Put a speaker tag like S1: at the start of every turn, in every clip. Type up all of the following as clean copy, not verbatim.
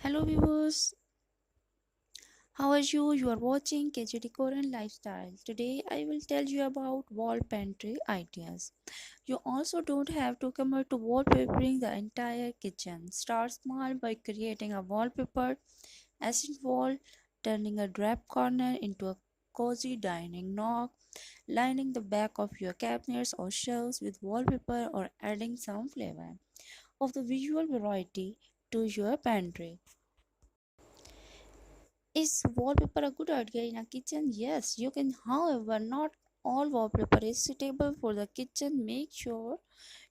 S1: Hello viewers, how are you? You are watching KJ Decor and Lifestyle. Today I will tell you about wall pantry ideas. You also don't have to commit to wallpapering the entire kitchen. Start small by creating a wallpaper accent wall, turning a draped corner into a cozy dining nook, lining the back of your cabinets or shelves with wallpaper or adding some flavor of the visual variety to your pantry. Is wallpaper a good idea in a kitchen? Yes, you can. However, not all wallpaper is suitable for the kitchen. Make sure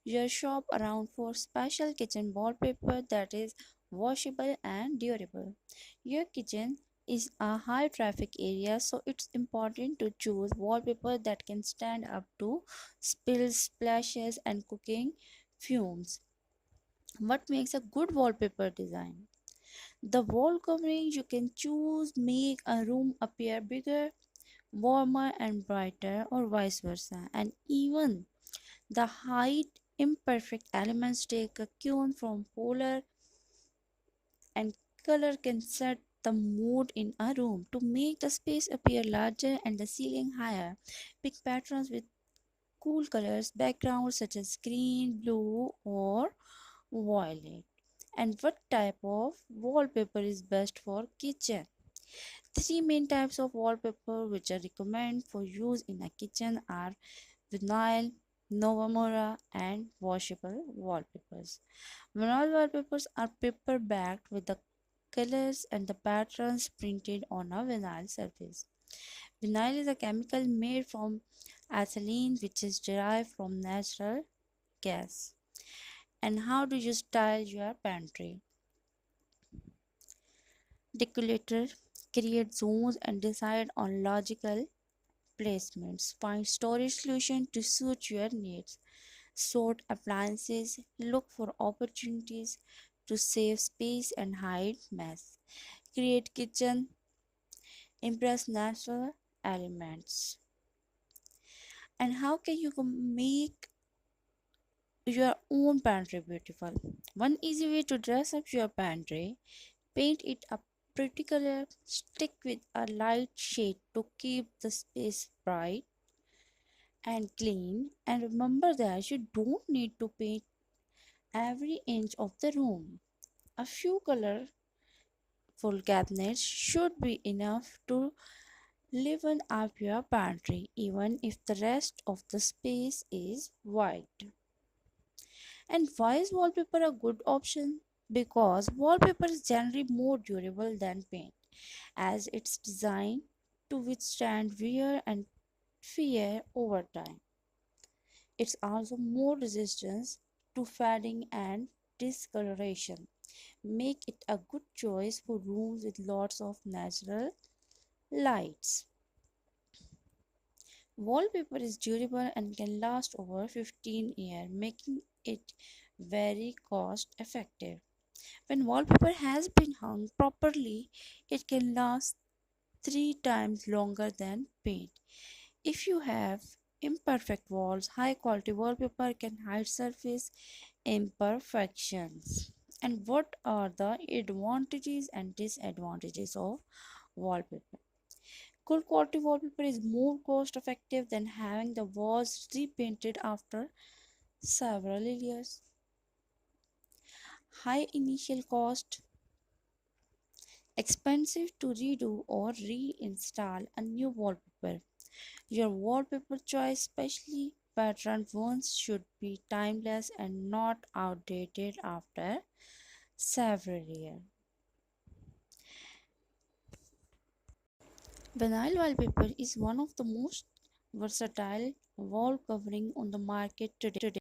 S1: you shop around for special kitchen wallpaper that is washable and durable. Your kitchen is a high traffic area, so it's important to choose wallpaper that can stand up to spills, splashes, and cooking fumes. What makes a good wallpaper design? The wall covering you can choose make a room appear bigger, warmer and brighter or vice versa. And even the height imperfect elements take a cue from polar and color can set the mood in a room to make the space appear larger and the ceiling higher. Pick patterns with cool colors backgrounds such as green, blue or violet. And what type of wallpaper is best for kitchen? Three main types of wallpaper which are recommended for use in a kitchen are vinyl, Novamora, and washable wallpapers. Vinyl wallpapers are paper backed with the colors and the patterns printed on a vinyl surface. Vinyl is a chemical made from ethylene which is derived from natural gas. And how do you style your pantry? Decorator create zones and decide on logical placements. Find storage solution to suit your needs. Sort appliances. Look for opportunities to save space and hide mess. Create kitchen. Impress natural elements. And how can you make your own pantry beautiful? One easy way to dress up your pantry: paint it a pretty color. Stick with a light shade to keep the space bright and clean, and remember that you don't need to paint every inch of the room. A few colorful cabinets should be enough to liven up your pantry even if the rest of the space is white. And why is wallpaper a good option? Because wallpaper is generally more durable than paint as it's designed to withstand wear and tear over time. It's also more resistant to fading and discoloration. Make it a good choice for rooms with lots of natural lights. Wallpaper is durable and can last over 15 years, making it very cost effective. When wallpaper has been hung properly, it can last 3 times longer than paint. If you have imperfect walls, high quality wallpaper can hide surface imperfections. And what are the advantages and disadvantages of wallpaper? Good quality wallpaper is more cost effective than having the walls repainted after several years. High initial cost, expensive to redo or reinstall a new wallpaper. Your wallpaper choice, especially patterned ones, should be timeless and not outdated after several years. Vinyl wallpaper is one of the most versatile wall covering on the market today.